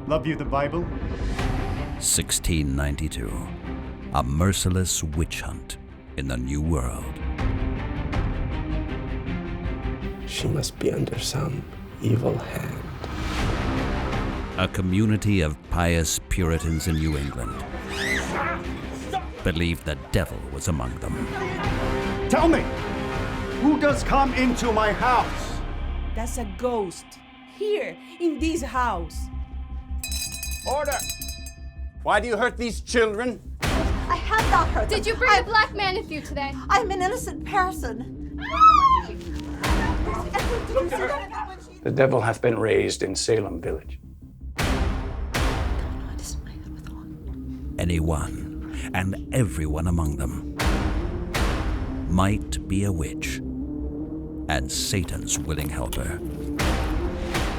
Love you the Bible? 1692. A merciless witch hunt in the New World. She must be under some evil hand. A community of pious Puritans in New England believed the devil was among them. Tell me, who does come into my house? That's a ghost. Here, in this house. Order! Why do you hurt these children? I have not hurt them. Did you bring a black man with you today? I'm an innocent person. The devil hath been raised in Salem village. Anyone and everyone among them might be a witch and Satan's willing helper.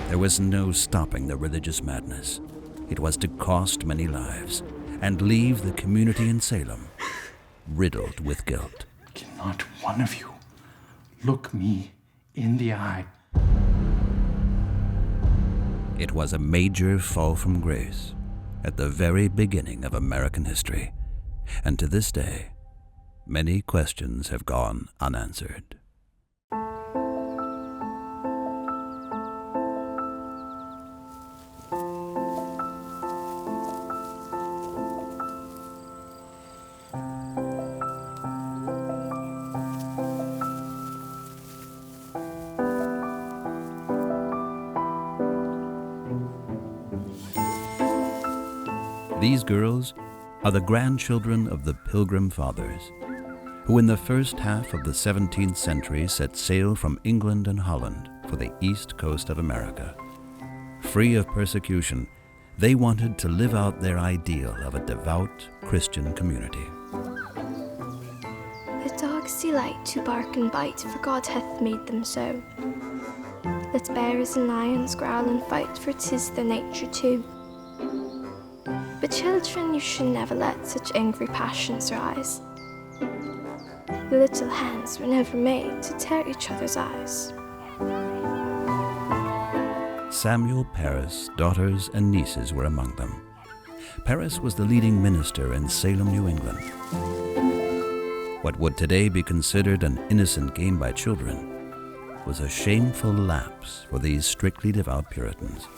There was no stopping the religious madness. It was to cost many lives and leave the community in Salem riddled with guilt. Cannot one of you look me in the eye? It was a major fall from grace at the very beginning of American history, and to this day, many questions have gone unanswered. These girls are the grandchildren of the Pilgrim Fathers, who in the first half of the 17th century set sail from England and Holland for the east coast of America. Free of persecution, they wanted to live out their ideal of a devout Christian community. The dogs delight to bark and bite, for God hath made them so. Let bears and lions growl and fight, for 'tis their nature too. But children, you should never let such angry passions rise. Your little hands were never made to tear each other's eyes. Samuel Parris' daughters and nieces were among them. Parris was the leading minister in Salem, New England. What would today be considered an innocent game by children was a shameful lapse for these strictly devout Puritans.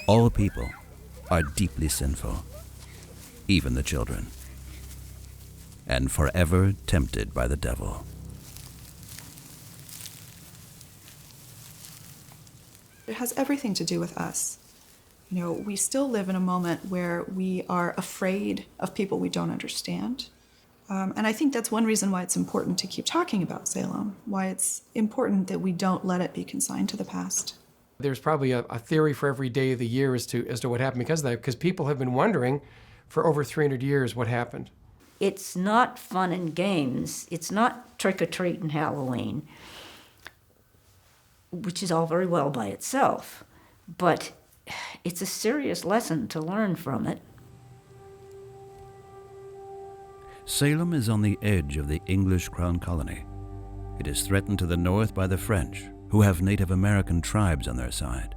All people are deeply sinful, even the children, and forever tempted by the devil. It has everything to do with us. You know, we still live in a moment where we are afraid of people we don't understand. And I think that's one reason why it's important to keep talking about Salem, why it's important that we don't let it be consigned to the past. There's probably a theory for every day of the year as to what happened because of that, because people have been wondering for over 300 years what happened. It's not fun and games. It's not trick-or-treat and Halloween, which is all very well by itself, but it's a serious lesson to learn from it. Salem is on the edge of the English Crown Colony. It is threatened to the north by the French, who have Native American tribes on their side.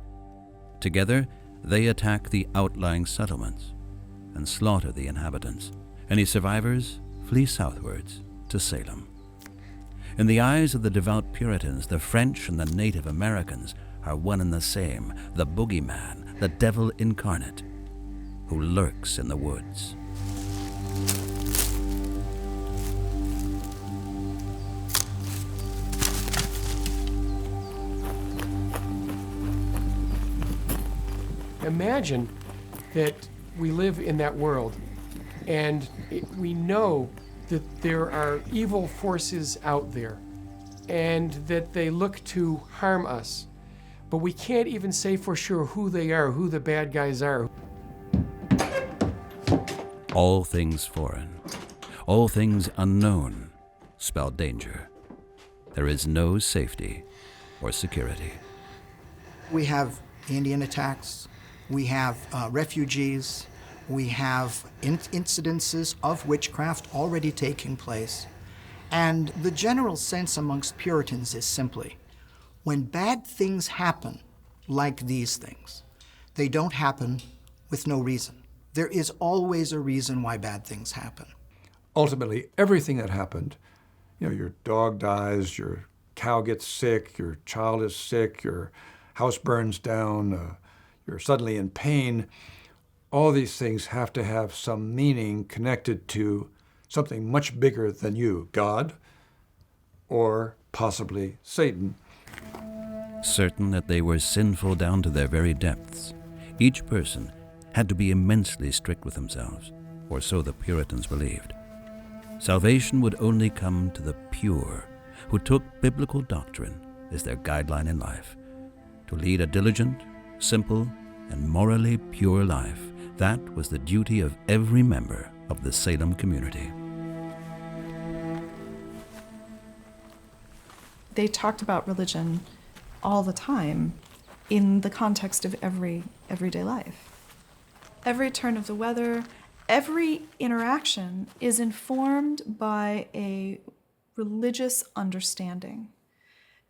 Together, they attack the outlying settlements and slaughter the inhabitants. Any survivors flee southwards to Salem. In the eyes of the devout Puritans, the French and the Native Americans are one and the same, the boogeyman, the devil incarnate, who lurks in the woods. Imagine that we live in that world and we know that there are evil forces out there and that they look to harm us, but we can't even say for sure who they are, who the bad guys are. All things foreign, all things unknown spell danger. There is no safety or security. We have Indian attacks. We have refugees, we have incidences of witchcraft already taking place. And the general sense amongst Puritans is simply, when bad things happen, like these things, They don't happen with no reason. There is always a reason why bad things happen. Ultimately, everything that happened, your dog dies, your cow gets sick, your child is sick, your house burns down, you're suddenly in pain, all these things have to have some meaning connected to something much bigger than you, God, or possibly Satan. Certain that they were sinful down to their very depths, each person had to be immensely strict with themselves, or so the Puritans believed. Salvation would only come to the pure, who took biblical doctrine as their guideline in life. To lead a diligent, simple, and morally pure life, that was the duty of every member of the Salem community. They talked about religion all the time in the context of everyday life. Every turn of the weather, every interaction is informed by a religious understanding.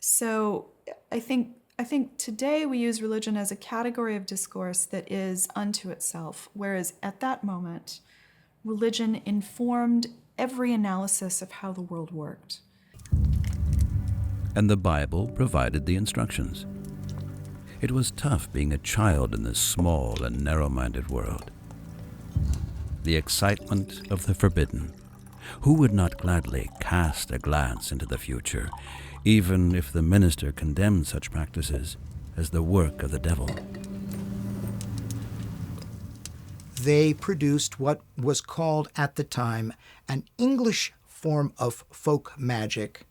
So I think today we use religion as a category of discourse that is unto itself, whereas at that moment, religion informed every analysis of how the world worked. And the Bible provided the instructions. It was tough being a child in this small and narrow-minded world. The excitement of the forbidden. Who would not gladly cast a glance into the future, even if the minister condemned such practices as the work of the devil? They produced what was called at the time an English form of folk magic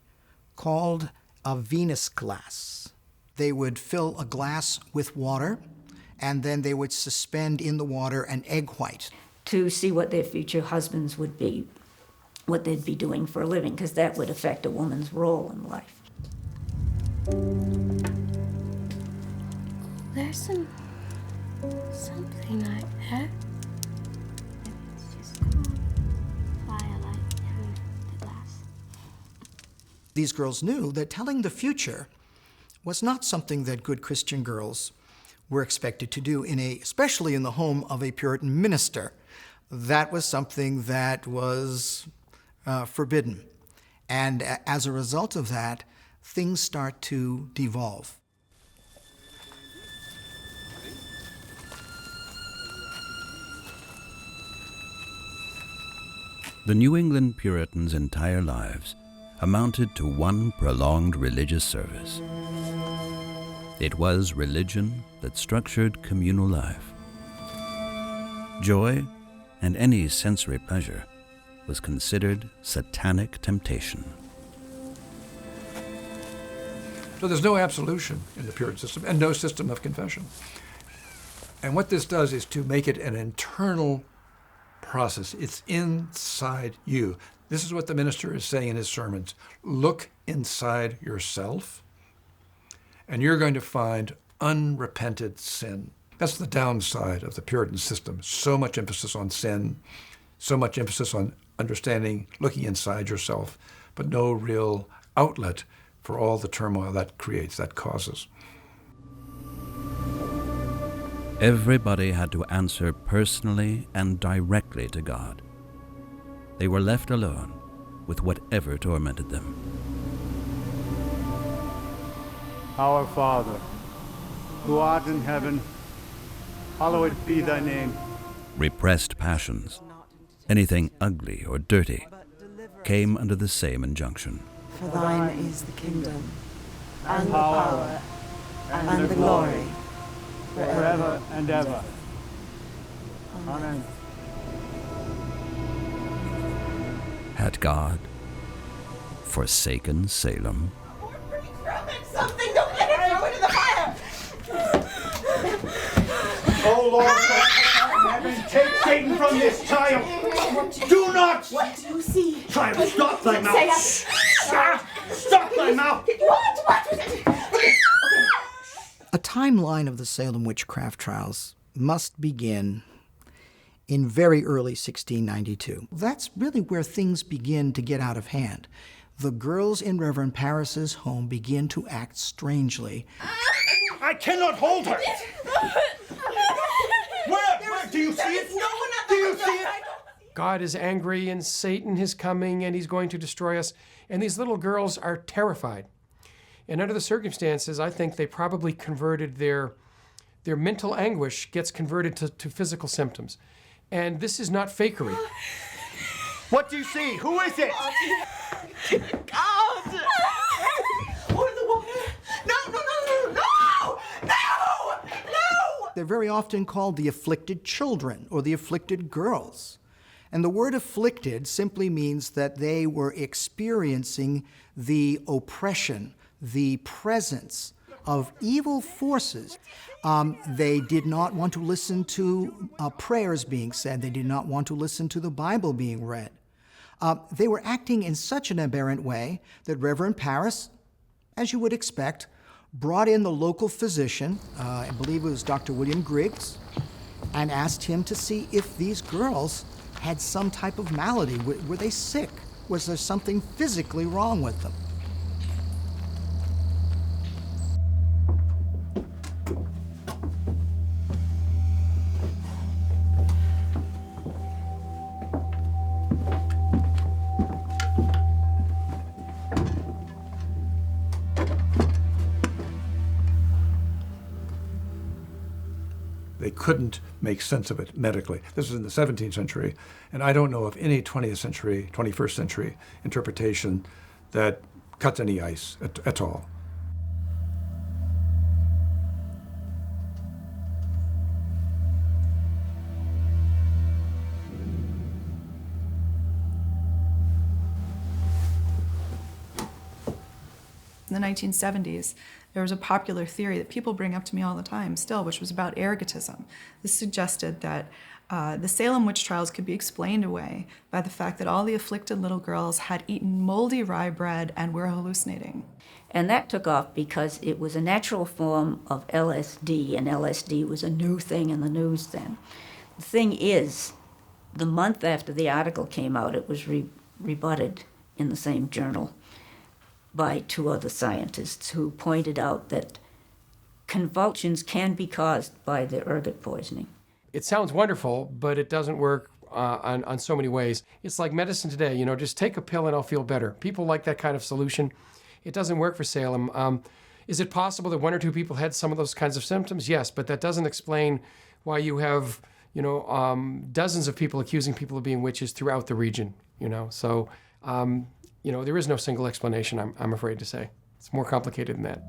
called a Venus glass. They would fill a glass with water, and then they would suspend in the water an egg white. To see what their future husbands would be, what they'd be doing for a living, because that would affect a woman's role in life. There's something out there. It's just cool firelight through the glass. These girls knew that telling the future was not something that good Christian girls were expected to do, especially in the home of a Puritan minister. That was something that was forbidden. And as a result of that, things start to devolve. The New England Puritans' entire lives amounted to one prolonged religious service. It was religion that structured communal life. Joy and any sensory pleasure was considered satanic temptation. So there's no absolution in the Puritan system and no system of confession. And what this does is to make it an internal process. It's inside you. This is what the minister is saying in his sermons. Look inside yourself, and you're going to find unrepented sin. That's the downside of the Puritan system. So much emphasis on sin, so much emphasis on understanding, looking inside yourself, but no real outlet for all the turmoil that creates, that causes. Everybody had to answer personally and directly to God. They were left alone with whatever tormented them. Our Father, who art in heaven, hallowed be thy name. Repressed passions, anything ugly or dirty, came under the same injunction. For thine is the kingdom, and the power, and the glory, forever and ever. Amen. Had God forsaken Salem? Something, don't let it throw into the fire! Oh Lord, heaven, take Satan from this child! Do not! What do you see? Child, stop thy mouth! Stop thy mouth! A timeline of the Salem witchcraft trials must begin in very early 1692. That's really where things begin to get out of hand. The girls in Reverend Parris's home begin to act strangely. I cannot hold her! is no one at the window. Do you see it? God is angry and Satan is coming and he's going to destroy us. And these little girls are terrified. And under the circumstances, I think they probably converted their mental anguish gets converted to physical symptoms. And this is not fakery. What do you see? Who is it? God! Or the woman. No! They're very often called the afflicted children or the afflicted girls. And the word afflicted simply means that they were experiencing the oppression, the presence of evil forces. They did not want to listen to prayers being said. They did not want to listen to the Bible being read. They were acting in such an aberrant way that Reverend Paris, as you would expect, brought in the local physician, I believe it was Dr. William Griggs, and asked him to see if these girls had some type of malady. Were they sick? Was there something physically wrong with them? They couldn't make sense of it medically. This is in the 17th century, and I don't know of any 20th century, 21st century interpretation that cuts any ice at all. In the 1970s, there was a popular theory that people bring up to me all the time still, which was about ergotism. This suggested that the Salem witch trials could be explained away by the fact that all the afflicted little girls had eaten moldy rye bread and were hallucinating. And that took off because it was a natural form of LSD, and LSD was a new thing in the news then. The thing is, the month after the article came out, it was rebutted in the same journal by two other scientists who pointed out that convulsions can be caused by the ergot poisoning. It sounds wonderful, but it doesn't work on so many ways. It's like medicine today, you know, just take a pill and I'll feel better. People like that kind of solution. It doesn't work for Salem. Is it possible that one or two people had some of those kinds of symptoms? Yes, but that doesn't explain why you have, you know, dozens of people accusing people of being witches throughout the region, you know. So, you know, there is no single explanation, I'm afraid to say. It's more complicated than that.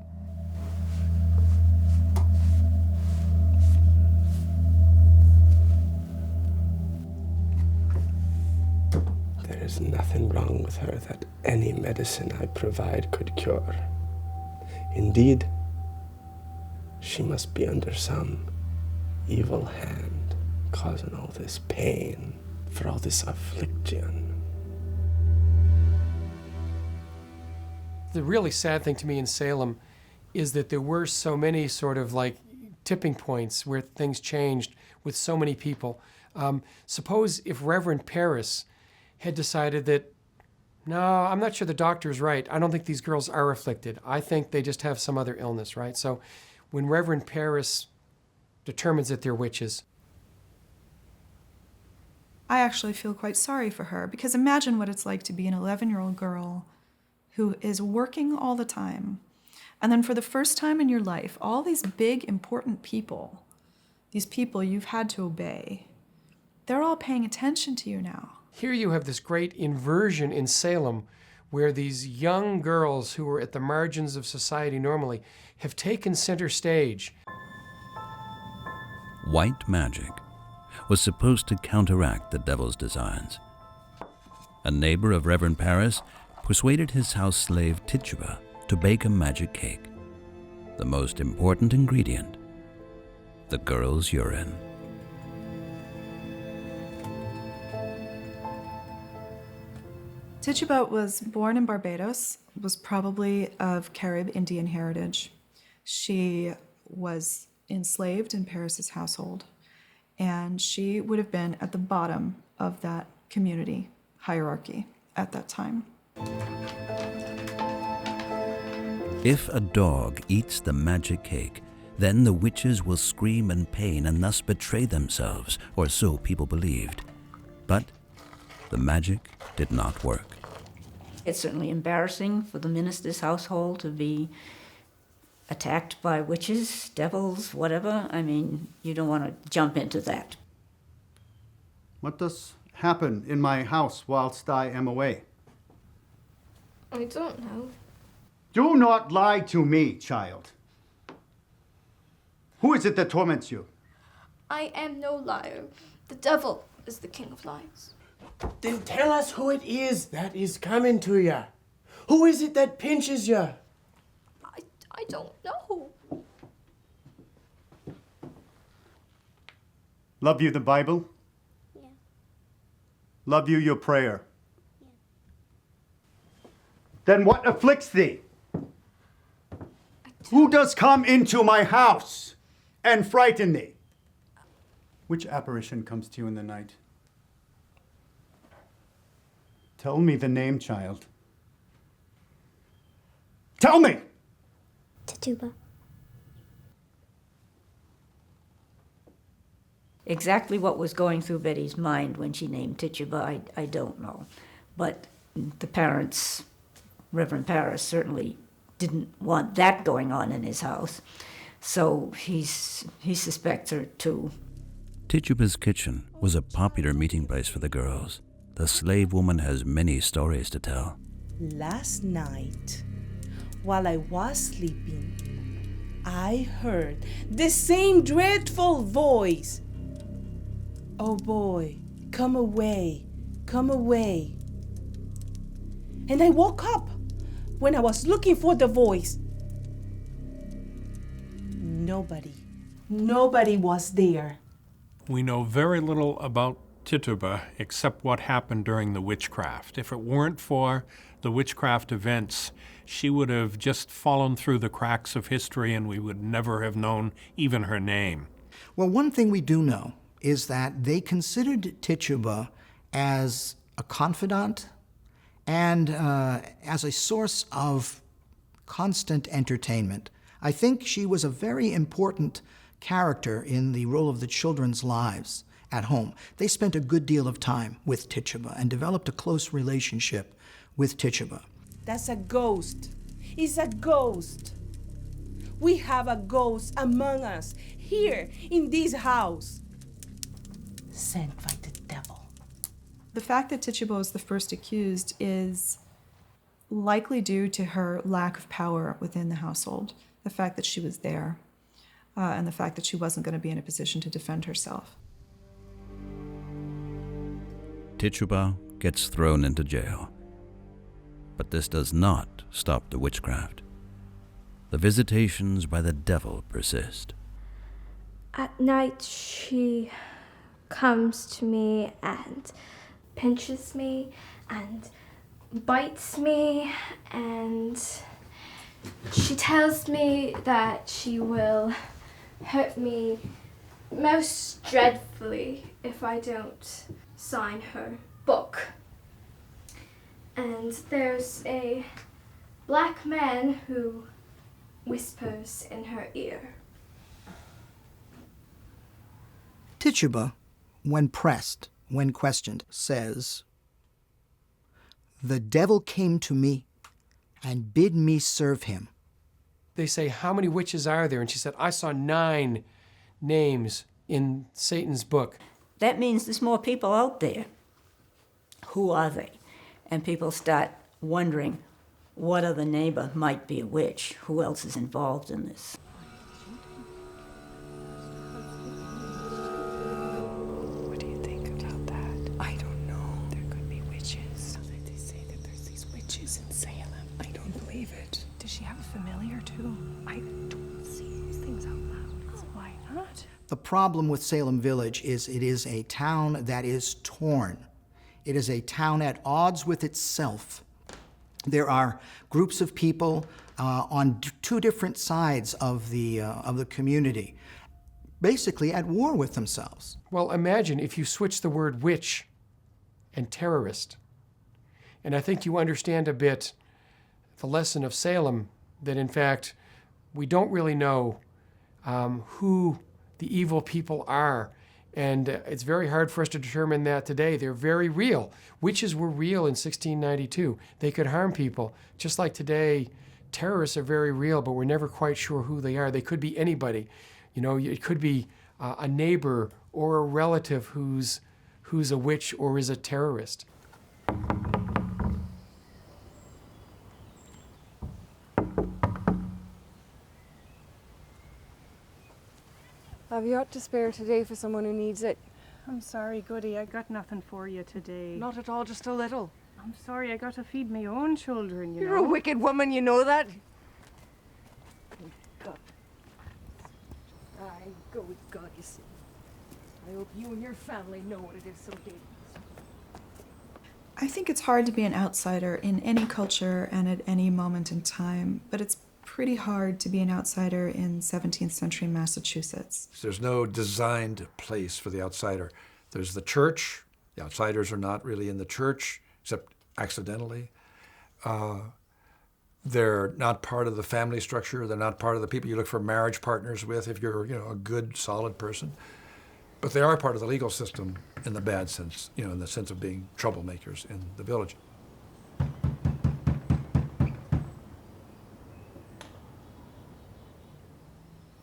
There is nothing wrong with her that any medicine I provide could cure. Indeed, she must be under some evil hand, causing all this pain, for all this affliction. The really sad thing to me in Salem is that there were so many sort of like tipping points where things changed with so many people. Suppose if Reverend Paris had decided that, no, I'm not sure the doctor's right. I don't think these girls are afflicted. I think they just have some other illness, right? So when Reverend Paris determines that they're witches. I actually feel quite sorry for her, because imagine what it's like to be an 11-year-old girl who is working all the time. And then for the first time in your life, all these big, important people, these people you've had to obey, they're all paying attention to you now. Here you have this great inversion in Salem where these young girls who were at the margins of society normally have taken center stage. White magic was supposed to counteract the devil's designs. A neighbor of Reverend Paris persuaded his house slave Tituba to bake a magic cake. The most important ingredient, the girl's urine. Tituba was born in Barbados, was probably of Carib Indian heritage. She was enslaved in Paris's household, and she would have been at the bottom of that community hierarchy at that time. If a dog eats the magic cake, Then the witches will scream in pain and thus betray themselves, or so people believed. But the magic did not work. It's certainly embarrassing for the minister's household to be attacked by witches, devils, whatever. I mean, you don't want to jump into that. What does happen in my house whilst I am away? I don't know. Do not lie to me, child. Who is it that torments you? I am no liar. The devil is the king of lies. Then tell us who it is that is coming to ya. Who is it that pinches ya? I don't know. Love you the Bible? Yeah. Love you your prayer? Yeah. Then what afflicts thee? Who does come into my house and frighten thee? Which apparition comes to you in the night? Tell me the name, child. Tell me! Tituba. Exactly what was going through Betty's mind when she named Tituba, I don't know. But the parents, Reverend Parris, certainly didn't want that going on in his house. So he suspects her too. Tituba's kitchen was a popular meeting place for the girls. The slave woman has many stories to tell. Last night, while I was sleeping, I heard the same dreadful voice. Oh boy, come away, come away. And I woke up when I was looking for the voice. Nobody was there. We know very little about Tituba except what happened during the witchcraft. If it weren't for the witchcraft events, she would have just fallen through the cracks of history and we would never have known even her name. Well, one thing we do know is that they considered Tituba as a confidant and as a source of constant entertainment. I think she was a very important character in the role of the children's lives at home. They spent a good deal of time with Tituba and developed a close relationship with Tituba. That's a ghost. It's a ghost. We have a ghost among us here in this house. Sent by the devil. The fact that Tituba was the first accused is likely due to her lack of power within the household. The fact that she was there, and the fact that she wasn't going to be in a position to defend herself. Tituba gets thrown into jail. But this does not stop the witchcraft. The visitations by the devil persist. At night, she comes to me and pinches me and bites me, and she tells me that she will hurt me most dreadfully if I don't sign her book. And there's a black man who whispers in her ear. Tituba, when pressed, when questioned, says, "The devil came to me and bid me serve him." They say, how many witches are there? And she said, I saw 9 names in Satan's book. That means there's more people out there. Who are they? And people start wondering, what other neighbor might be a witch? Who else is involved in this? What do you think about that? I don't know. There could be witches. They say that there's these witches in Salem. I don't believe it. Does she have a familiar too? I don't see these things out loud. So why not? The problem with Salem Village is it is a town that is torn. It is a town at odds with itself. There are groups of people on 2 different sides of the community, basically at war with themselves. Well, imagine if you switch the word witch and terrorist. And I think you understand a bit the lesson of Salem, that in fact, we don't really know who the evil people are. And it's very hard for us to determine that today. They're very real. Witches were real in 1692. They could harm people. Just like today, terrorists are very real, but we're never quite sure who they are. They could be anybody. You know, it could be a neighbor or a relative who's a witch or is a terrorist. Have you ought to spare today for someone who needs it? I'm sorry, Goody, I got nothing for you today. Not at all, just a little. I'm sorry, I got to feed my own children, you know. You're a wicked woman, you know that? God. I go with God, you see. I hope you and your family know what it is someday. I think it's hard to be an outsider in any culture and at any moment in time, but it's pretty hard to be an outsider in 17th century Massachusetts. There's no designed place for the outsider. There's the church. The outsiders are not really in the church, except accidentally. They're not part of the family structure. They're not part of the people you look for marriage partners with if you're, a good, solid person. But they are part of the legal system in the bad sense, in the sense of being troublemakers in the village.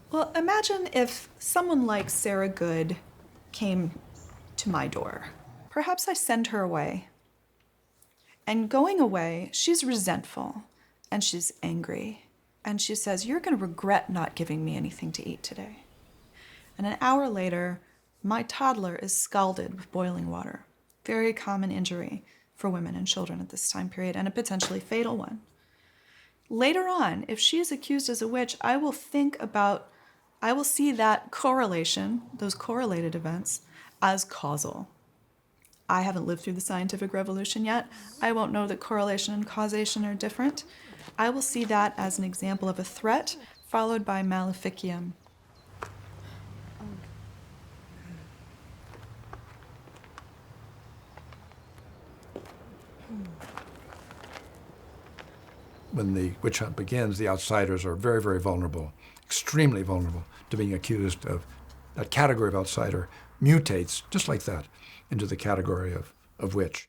Well, imagine if someone like Sarah Good came to my door. Perhaps I send her away. And going away, she's resentful and she's angry. And she says, "You're going to regret not giving me anything to eat today." And an hour later, my toddler is scalded with boiling water. Very common injury for women and children at this time period, and a potentially fatal one. Later on, if she is accused as a witch, I will see that correlation, those correlated events, as causal. I haven't lived through the scientific revolution yet. I won't know that correlation and causation are different. I will see that as an example of a threat followed by maleficium. When the witch hunt begins, the outsiders are very, very vulnerable, extremely vulnerable to being accused of. That category of outsider mutates, just like that, into the category of witch.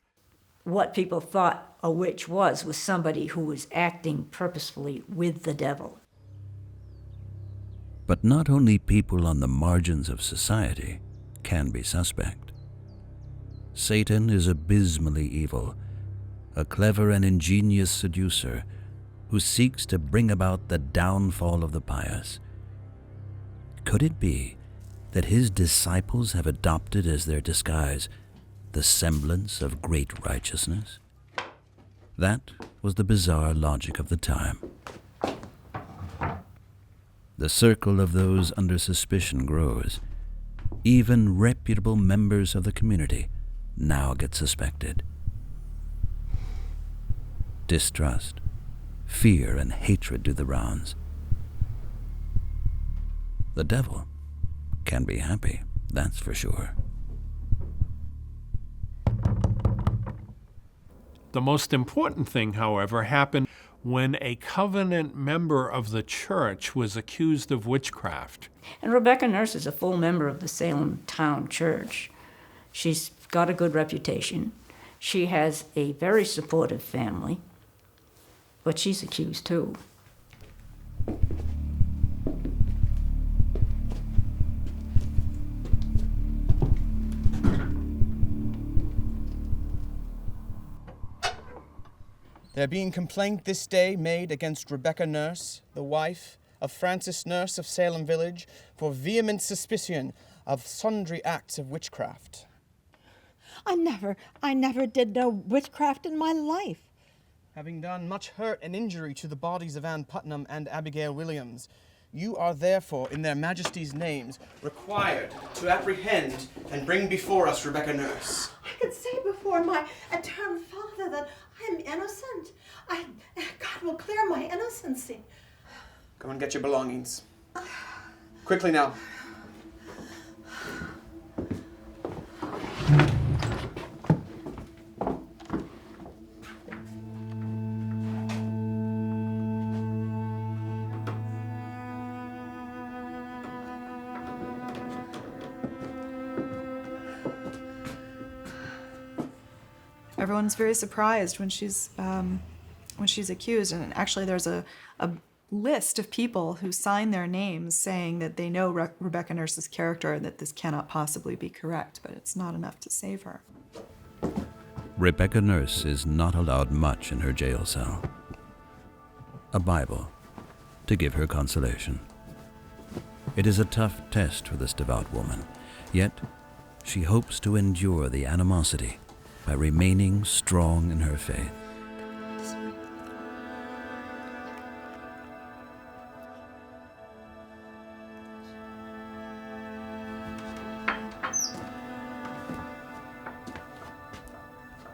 What people thought a witch was somebody who was acting purposefully with the devil. But not only people on the margins of society can be suspect. Satan is abysmally evil, a clever and ingenious seducer who seeks to bring about the downfall of the pious. Could it be that his disciples have adopted as their disguise the semblance of great righteousness? That was the bizarre logic of the time. The circle of those under suspicion grows. Even reputable members of the community now get suspected. Distrust, fear, and hatred do the rounds. The devil can be happy, that's for sure. The most important thing, however, happened when a covenant member of the church was accused of witchcraft. And Rebecca Nurse is a full member of the Salem town church. She's got a good reputation. She has a very supportive family, but she's accused too. There being complaint this day made against Rebecca Nurse, the wife of Francis Nurse of Salem village, for vehement suspicion of sundry acts of witchcraft. I never did no witchcraft in my life. Having done much hurt and injury to the bodies of Ann Putnam and Abigail Williams, you are therefore, in their majesties' names, required to apprehend and bring before us Rebecca Nurse. I could say before my eternal Father that I am innocent. God will clear my innocency. Go and get your belongings. Quickly now. Everyone's very surprised when she's accused, and actually there's a list of people who sign their names saying that they know Rebecca Nurse's character and that this cannot possibly be correct, but it's not enough to save her. Rebecca Nurse is not allowed much in her jail cell. A Bible to give her consolation. It is a tough test for this devout woman, yet she hopes to endure the animosity by remaining strong in her faith.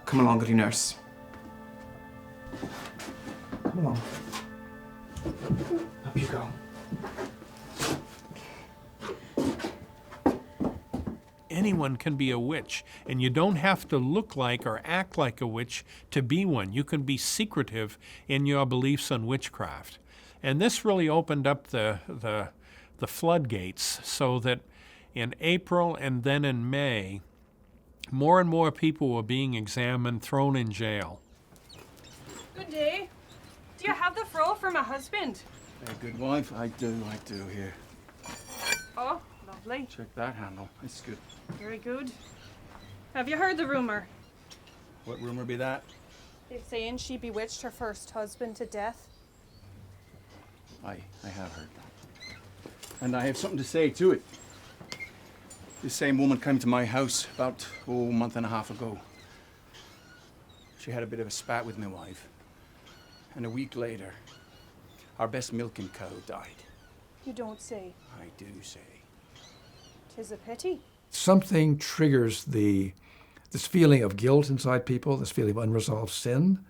Come along, goody nurse. Come along. Up you go. Anyone can be a witch, and you don't have to look like or act like a witch to be one. You can be secretive in your beliefs on witchcraft. And this really opened up the floodgates, so that in April and then in May, more and more people were being examined, thrown in jail. Good day. Do you have the froll for my husband? Hey, good wife, I do here. Oh, lovely. Check that handle, it's good. Very good. Have you heard the rumor? What rumor be that? They're saying she bewitched her first husband to death. I have heard that. And I have something to say to it. This same woman came to my house about, a month and a half ago. She had a bit of a spat with my wife. And a week later, our best milking cow died. You don't say. I do say. 'Tis a pity. Something triggers this feeling of guilt inside people, this feeling of unresolved sin.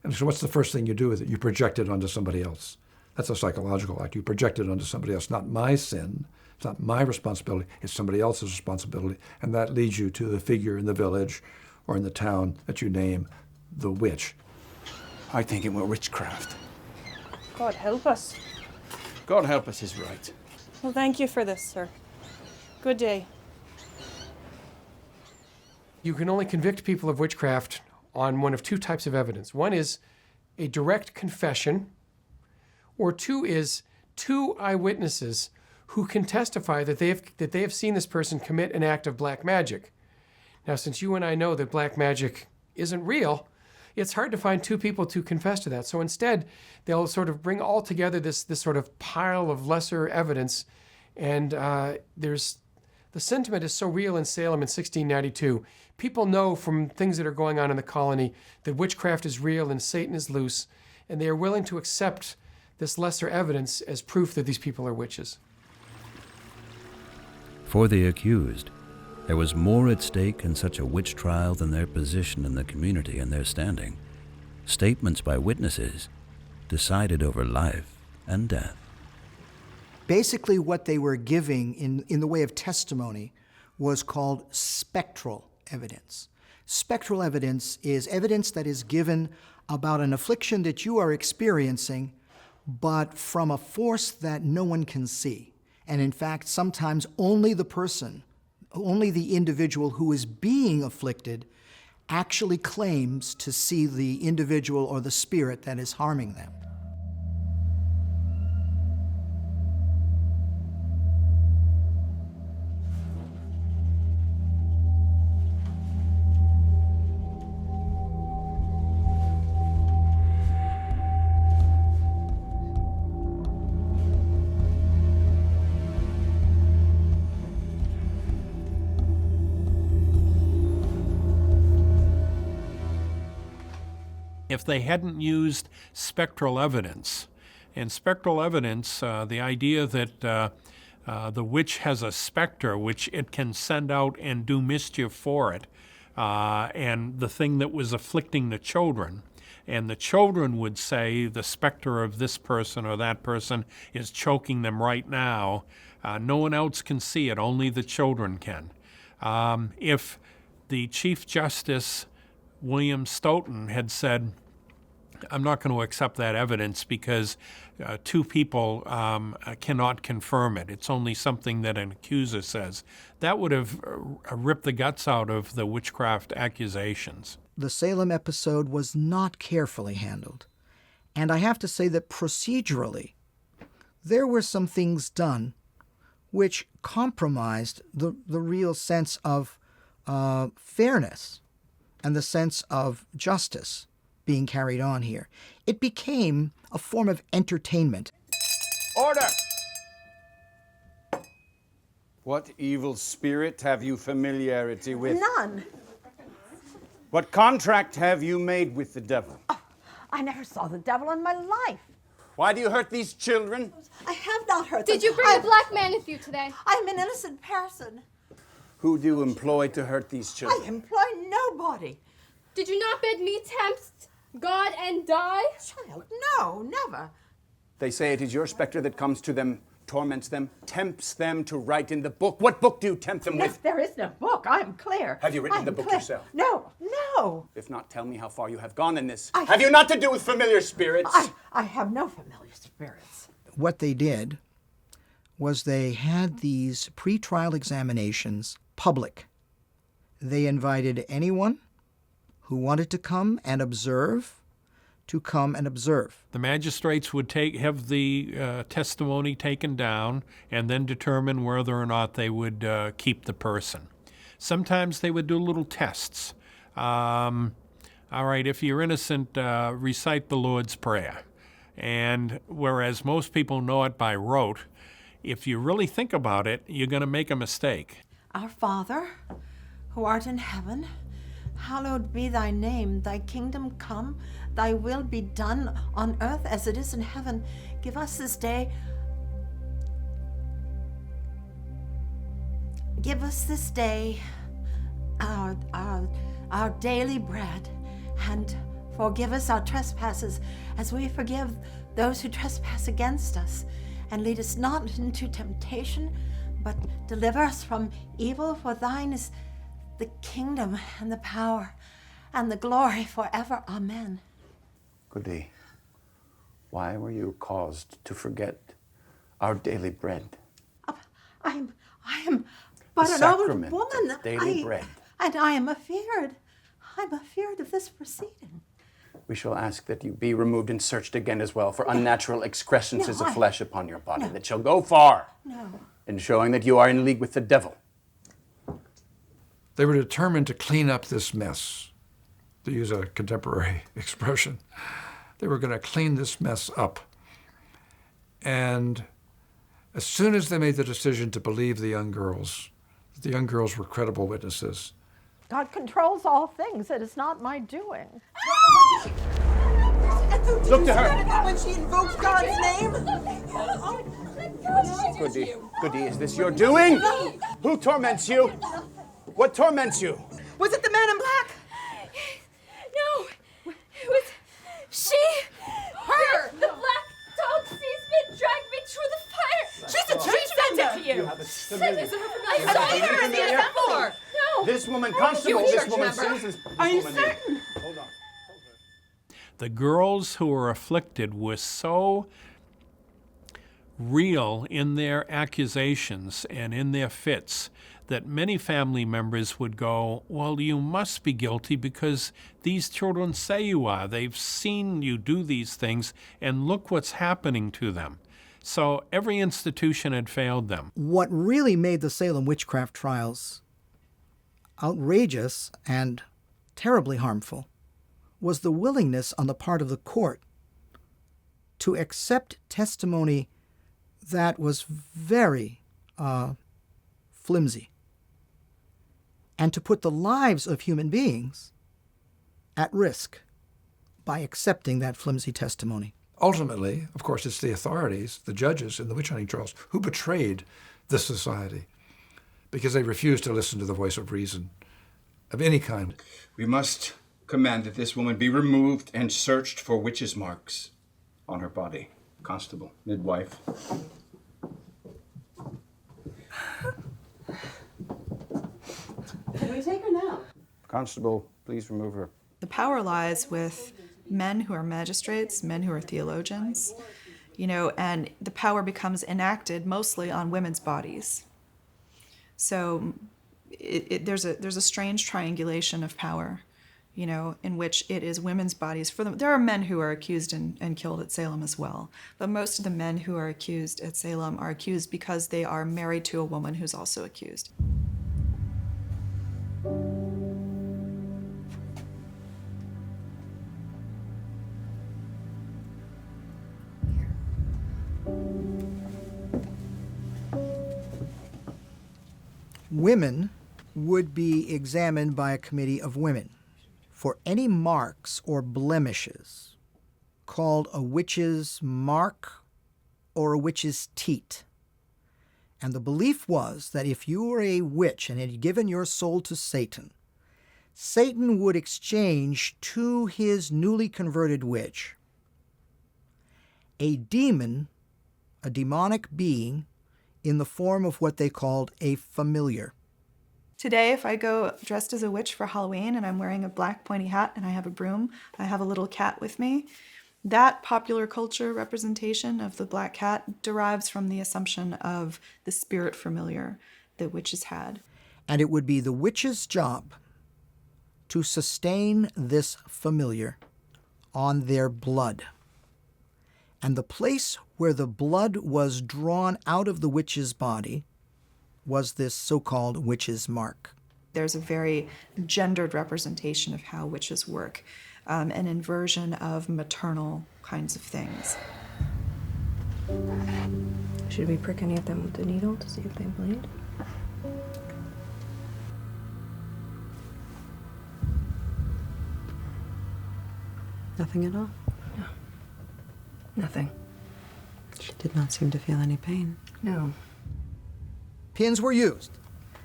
And so what's the first thing you do with it? You project it onto somebody else. That's a psychological act. You project it onto somebody else. Not my sin. It's not my responsibility. It's somebody else's responsibility. And that leads you to the figure in the village or in the town that you name the witch. I think it was witchcraft. God help us. God help us is right. Well, thank you for this, sir. Good day. You can only convict people of witchcraft on one of two types of evidence. One is a direct confession, or two is two eyewitnesses who can testify that they have seen this person commit an act of black magic. Now, since you and I know that black magic isn't real, it's hard to find two people to confess to that. So instead, they'll sort of bring all together this sort of pile of lesser evidence, and the sentiment is so real in Salem in 1692. People know from things that are going on in the colony that witchcraft is real and Satan is loose, and they are willing to accept this lesser evidence as proof that these people are witches. For the accused, there was more at stake in such a witch trial than their position in the community and their standing. Statements by witnesses decided over life and death. Basically, what they were giving in the way of testimony was called spectral evidence. Spectral evidence is evidence that is given about an affliction that you are experiencing, but from a force that no one can see. And in fact, sometimes only the individual who is being afflicted actually claims to see the individual or the spirit that is harming them. If they hadn't used spectral evidence, and spectral evidence, the idea that the witch has a specter which it can send out and do mischief for it, and the thing that was afflicting the children, and the children would say the specter of this person or that person is choking them right now. No one else can see it, only the children can. If the Chief Justice William Stoughton had said, I'm not going to accept that evidence because two people cannot confirm it. It's only something that an accuser says. That would have ripped the guts out of the witchcraft accusations. the Salem episode was not carefully handled. And I have to say that procedurally, there were some things done which compromised the real sense of fairness and the sense of justice being carried on here. It became a form of entertainment. Order! What evil spirit have you familiarity with? None. What contract have you made with the devil? I never saw the devil in my life. Why do you hurt these children? I have not hurt them. Did you bring a black man with you today? I'm an innocent person. Who do you employ to hurt these children? I employ nobody. Did you not bid me tempt God and die? Child, no, never. They say it is your spectre that comes to them, torments them, tempts them to write in the book. What book do you tempt them with? There is no book. I'm clear. Have you written the book clear. yourself? No, no. If not, tell me how far you have gone in this. Have you not to do with familiar spirits? I have no familiar spirits. What they did was they had these pre-trial examinations public. They invited anyone who wanted to come and observe to come and observe. The magistrates would have the testimony taken down and then determine whether or not they would keep the person. Sometimes they would do little tests. All right, if you're innocent, recite the Lord's Prayer. And whereas most people know it by rote, if you really think about it, you're going to make a mistake. Our Father, who art in heaven, hallowed be thy name. Thy kingdom come, thy will be done on earth as it is in heaven. Give us this day our daily bread, and forgive us our trespasses as we forgive those who trespass against us. And lead us not into temptation, but deliver us from evil. For thine is the kingdom and the power and the glory forever. Amen. Goody, why were you caused to forget our daily bread? I am but an old sacrament woman. of daily bread. And I am afeard. I'm afeard of this proceeding. We shall ask that you be removed and searched again as well for unnatural excrescences of flesh upon your body that shall go far in showing that you are in league with the devil. They were determined to clean up this mess, to use a contemporary expression. They were going to clean this mess up. And as soon as they made the decision to believe the young girls were credible witnesses, God controls all things. It is not my doing. Look to her. When she invokes God's name. Goody, is this your doing? Who torments you? What torments you? Was it the man in black? No, it was she. Her. The black dog sees me, dragged me through the fire. She's a She sent it to you. Is it her familiar? I saw her in the assembly. No. This woman, constable, this woman sees this. Are you certain? Hold on. The girls who were afflicted were so real in their accusations and in their fits that many family members would go, well, you must be guilty because these children say you are. They've seen you do these things, and look what's happening to them. So every institution had failed them. What really made the Salem witchcraft trials outrageous and terribly harmful was the willingness on the part of the court to accept testimony that was very flimsy and to put the lives of human beings at risk by accepting that flimsy testimony. ultimately, of course, it's the authorities, the judges in the witch hunting trials, who betrayed the society because they refused to listen to the voice of reason of any kind. We must command that this woman be removed and searched for witches' marks on her body. Constable, midwife. Can we take her now? Constable, please remove her. The power lies with men who are magistrates, men who are theologians, and the power becomes enacted mostly on women's bodies. So there's a strange triangulation of power, you know, in which it is women's bodies. There are men who are accused and killed at Salem as well, but most of the men who are accused at Salem are accused because they are married to a woman who's also accused. Women would be examined by a committee of women for any marks or blemishes called a witch's mark or a witch's teat. And the belief was that if you were a witch and had given your soul to Satan, Satan would exchange to his newly converted witch a demon, a demonic being, in the form of what they called a familiar. Today, if I go dressed as a witch for Halloween and I'm wearing a black pointy hat and I have a broom, I have a little cat with me, that popular culture representation of the black cat derives from the assumption of the spirit familiar that witches had. And it would be the witch's job to sustain this familiar on their blood. And the place where the blood was drawn out of the witch's body was this so-called witch's mark. There's a very gendered representation of how witches work, an inversion of maternal kinds of things. Should we prick any of them with the needle to see if they bleed? Nothing at all? No. Nothing. She did not seem to feel any pain. No. Pins were used,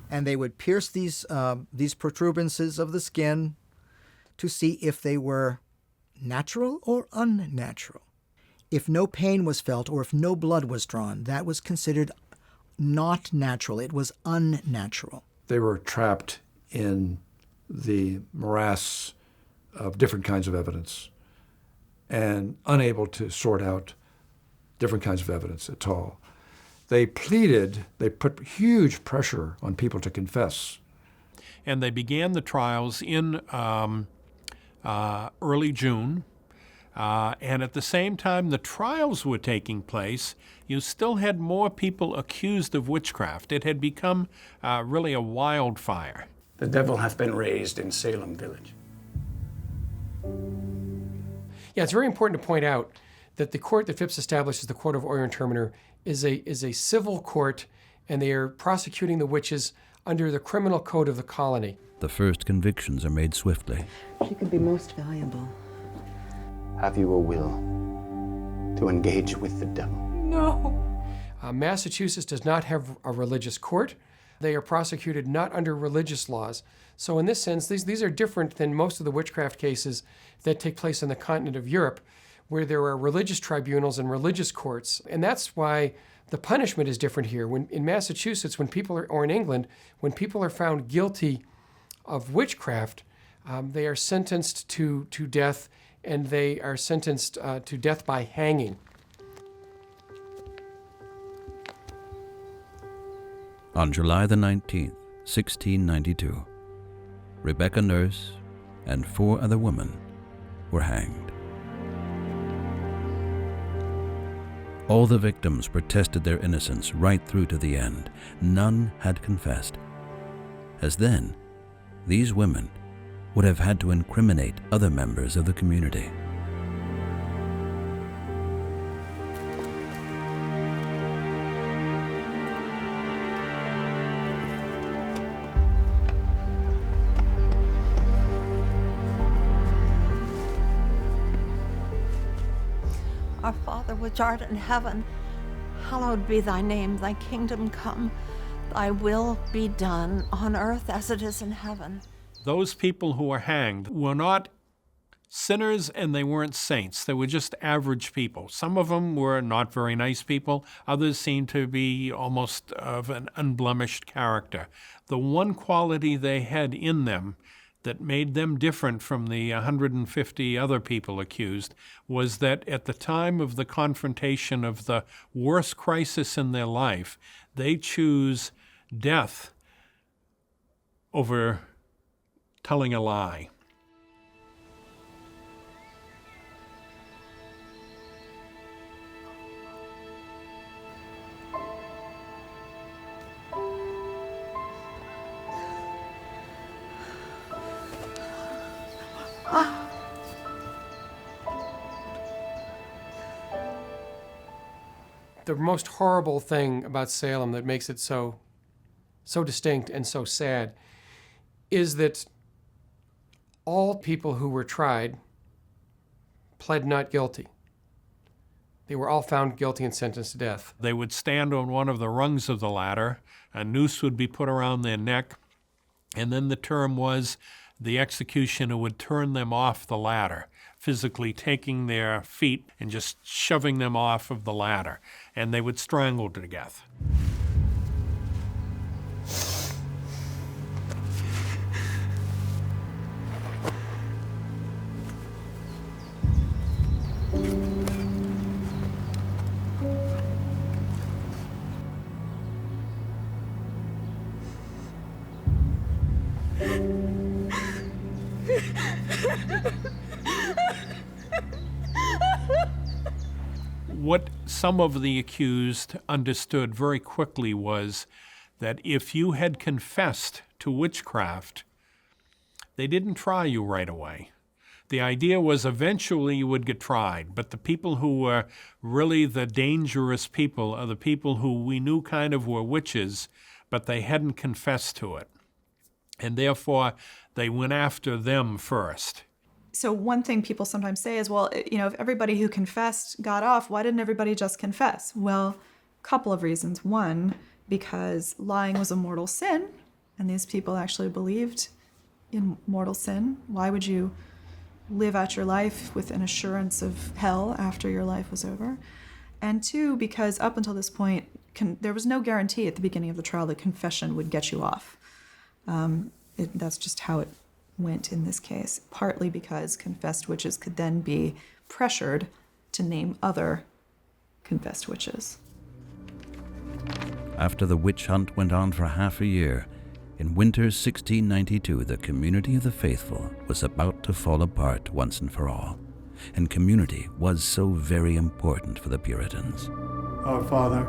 and they would pierce these protuberances of the skin to see if they were natural or unnatural. If no pain was felt or if no blood was drawn, that was considered not natural. It was unnatural. They were trapped in the morass of different kinds of evidence and unable to sort out different kinds of evidence at all. They pleaded, they put huge pressure on people to confess. And they began the trials in early June. And at the same time the trials were taking place, you still had more people accused of witchcraft. It had become really a wildfire. The devil hath been raised in Salem village. Yeah, it's very important to point out that the court that Phipps establishes, the Court of Oyer and Terminer, is a civil court, and they are prosecuting the witches under the criminal code of the colony. The first convictions are made swiftly. She could be most valuable. Have you a will to engage with the devil? No. Massachusetts does not have a religious court. They are prosecuted not under religious laws. So in this sense, these are different than most of the witchcraft cases that take place on the continent of Europe, where there are religious tribunals and religious courts. And that's why the punishment is different here. When in Massachusetts, or in England, when people are found guilty of witchcraft, they are sentenced to death, and they are sentenced to death by hanging. On July the 19th, 1692, Rebecca Nurse and 4 other women were hanged. All the victims protested their innocence right through to the end. None had confessed, as then these women would have had to incriminate other members of the community. Our Father which art in heaven, hallowed be thy name. Thy kingdom come, thy will be done on earth as it is in heaven. Those people who were hanged were not sinners and they weren't saints. They were just average people. Some of them were not very nice people. Others seemed to be almost of an unblemished character. The one quality they had in them that made them different from the 150 other people accused was that at the time of the confrontation of the worst crisis in their life, they choose death over telling a lie. The most horrible thing about Salem that makes it so distinct and so sad is that all people who were tried pled not guilty. They were all found guilty and sentenced to death. They would stand on one of the rungs of the ladder, a noose would be put around their neck, and then the term was the executioner would turn them off the ladder, physically taking their feet and just shoving them off of the ladder, and they would strangle to death. What some of the accused understood very quickly was that if you had confessed to witchcraft, they didn't try you right away. The idea was eventually you would get tried, but the people who were really the dangerous people are the people who we knew kind of were witches, but they hadn't confessed to it. And therefore, they went after them first. So one thing people sometimes say is, well, you know, if everybody who confessed got off, why didn't everybody just confess? Well, a couple of reasons. One, because lying was a mortal sin, and these people actually believed in mortal sin. Why would you live out your life with an assurance of hell after your life was over? And two, because up until this point, there was no guarantee at the beginning of the trial that confession would get you off. That's just how it went in this case, partly because confessed witches could then be pressured to name other confessed witches. After the witch hunt went on for half a year, in winter 1692, the community of the faithful was about to fall apart once and for all. And community was so very important for the Puritans. Our Father,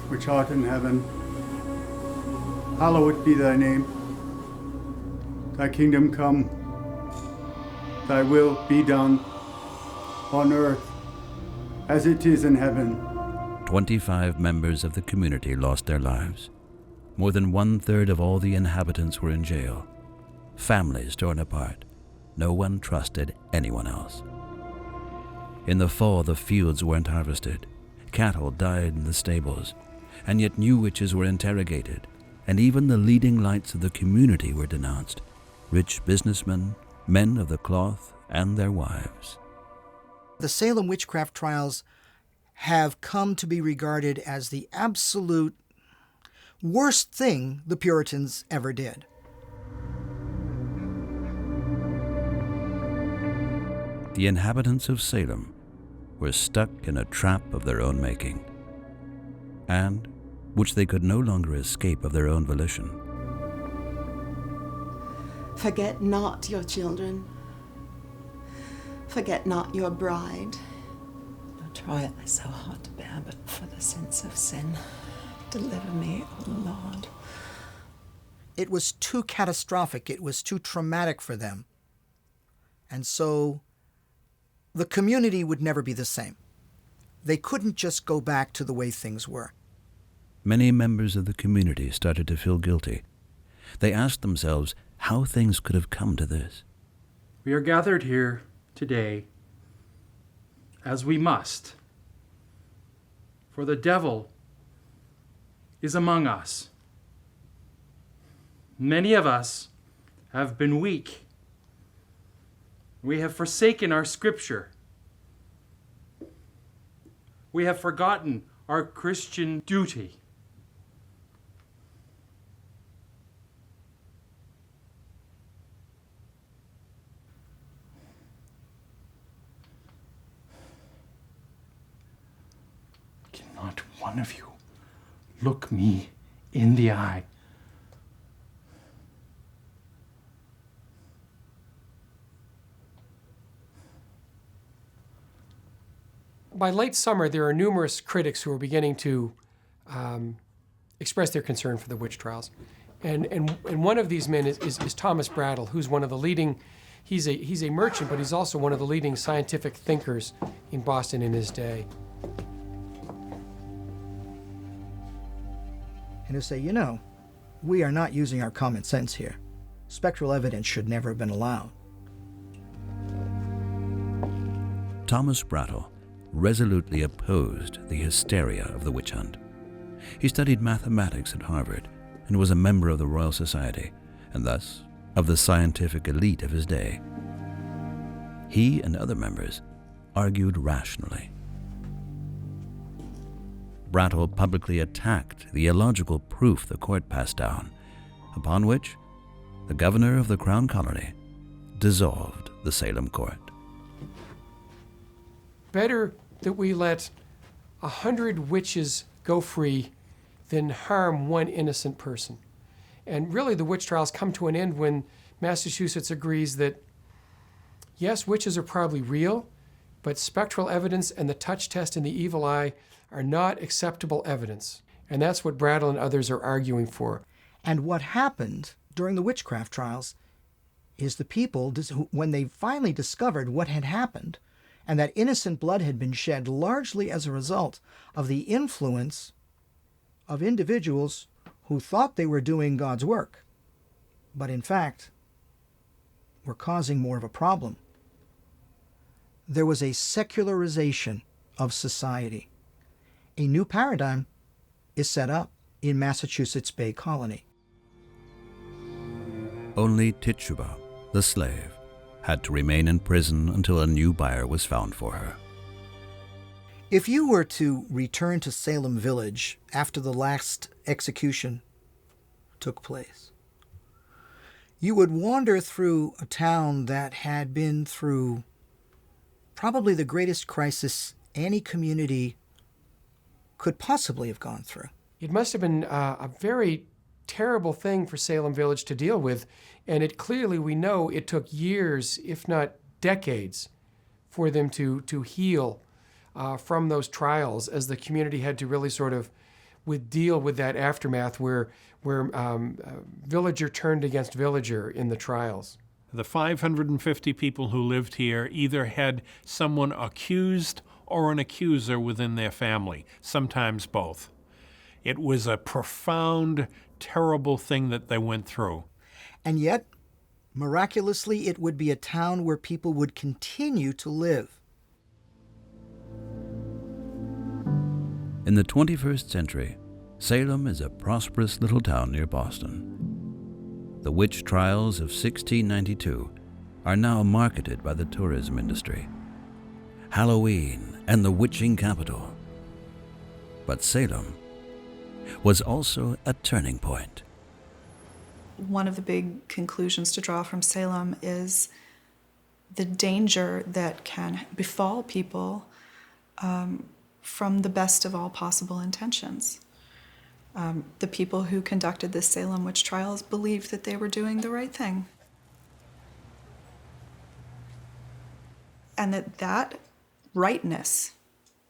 which art in heaven, hallowed be thy name. Thy kingdom come, thy will be done, on earth as it is in heaven. 25 members of the community lost their lives. More than 1/3 of all the inhabitants were in jail. Families torn apart. No one trusted anyone else. In the fall, the fields weren't harvested. Cattle died in the stables. And yet new witches were interrogated. And even the leading lights of the community were denounced. Rich businessmen, men of the cloth, and their wives. The Salem witchcraft trials have come to be regarded as the absolute worst thing the Puritans ever did. The inhabitants of Salem were stuck in a trap of their own making, and which they could no longer escape of their own volition. Forget not your children. Forget not your bride. The trial is so hard to bear, but for the sense of sin, deliver me, O Lord. It was too catastrophic. It was too traumatic for them. And so the community would never be the same. They couldn't just go back to the way things were. Many members of the community started to feel guilty. They asked themselves how things could have come to this. We are gathered here today as we must, for the devil is among us. Many of us have been weak. We have forsaken our scripture. We have forgotten our Christian duty. Cannot one of you look me in the eye? By late summer, there are numerous critics who are beginning to express their concern for the witch trials. And one of these men is Thomas Brattle, who's one of the leading, he's a merchant, but he's also one of the leading scientific thinkers in Boston in his day. to say, you know, we are not using our common sense here. Spectral evidence should never have been allowed. Thomas Brattle resolutely opposed the hysteria of the witch hunt. He studied mathematics at Harvard and was a member of the Royal Society, and thus of the scientific elite of his day. He and other members argued rationally. Brattle publicly attacked the illogical proof the court passed down, upon which the governor of the Crown Colony dissolved the Salem court. Better that we let 100 witches go free than harm one innocent person. And really the witch trials come to an end when Massachusetts agrees that, yes, witches are probably real, but spectral evidence and the touch test and the evil eye are not acceptable evidence. And that's what Brattle and others are arguing for. And what happened during the witchcraft trials is the people, when they finally discovered what had happened, and that innocent blood had been shed largely as a result of the influence of individuals who thought they were doing God's work, but in fact were causing more of a problem. There was a secularization of society. A new paradigm is set up in Massachusetts Bay Colony. Only Tituba, the slave, had to remain in prison until a new buyer was found for her. If you were to return to Salem Village after the last execution took place, you would wander through a town that had been through probably the greatest crisis any community could possibly have gone through. It must have been a very terrible thing for Salem Village to deal with, and it clearly, we know, it took years, if not decades, for them to heal from those trials, as the community had to really sort of deal with that aftermath where villager turned against villager in the trials. The 550 people who lived here either had someone accused or an accuser within their family, sometimes both. It was a profound, terrible thing that they went through. And yet, miraculously, it would be a town where people would continue to live. In the 21st century, Salem is a prosperous little town near Boston. The witch trials of 1692 are now marketed by the tourism industry. Halloween and the witching capital. But Salem was also a turning point. One of the big conclusions to draw from Salem is the danger that can befall people from the best of all possible intentions. The people who conducted the Salem witch trials believed that they were doing the right thing. And that rightness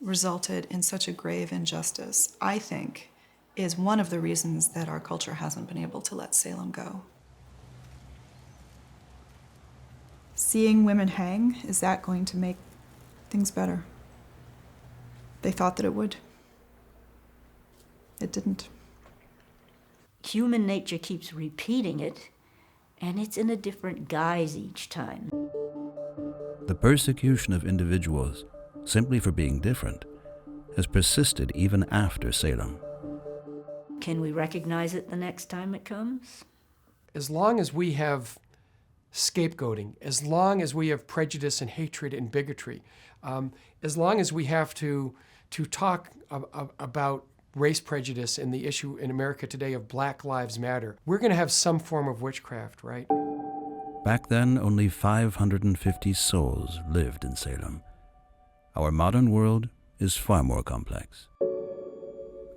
resulted in such a grave injustice, I think, is one of the reasons that our culture hasn't been able to let Salem go. Seeing women hang, is that going to make things better? They thought that it would. It didn't. Human nature keeps repeating it, and it's in a different guise each time. The persecution of individuals simply for being different has persisted even after Salem. Can we recognize it the next time it comes? As long as we have scapegoating, as long as we have prejudice and hatred and bigotry, as long as we have to talk about race prejudice and the issue in America today of Black Lives Matter, we're going to have some form of witchcraft, right? Back then, only 550 souls lived in Salem. Our modern world is far more complex.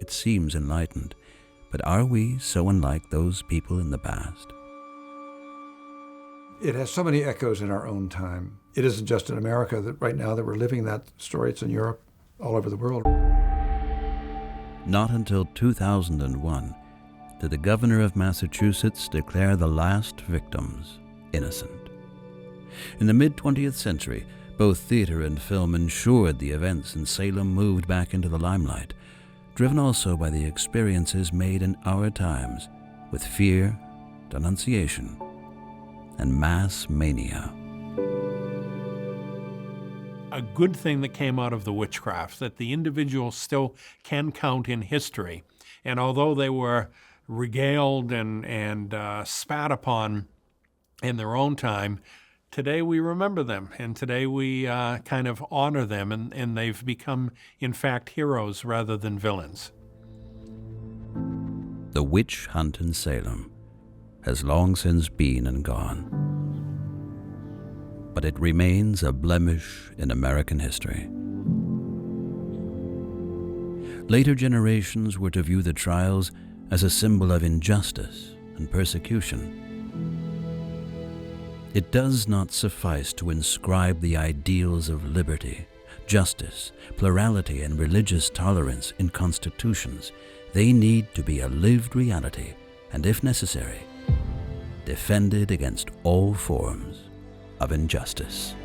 It seems enlightened, but are we so unlike those people in the past? It has so many echoes in our own time. It isn't just in America that right now that we're living that story. It's in Europe, all over the world. Not until 2001 did the governor of Massachusetts declare the last victims innocent. In the mid-20th century, both theater and film ensured the events in Salem moved back into the limelight. driven also by the experiences made in our times with fear, denunciation, and mass mania. A good thing that came out of the witchcraft, that the individual still can count in history. And although they were regaled and spat upon in their own time, today we remember them, and today we kind of honor them, and they've become, in fact, heroes rather than villains. The witch hunt in Salem has long since been and gone, but it remains a blemish in American history. Later generations were to view the trials as a symbol of injustice and persecution. It does not suffice to inscribe the ideals of liberty, justice, plurality, and religious tolerance in constitutions. They need to be a lived reality and, if necessary, defended against all forms of injustice.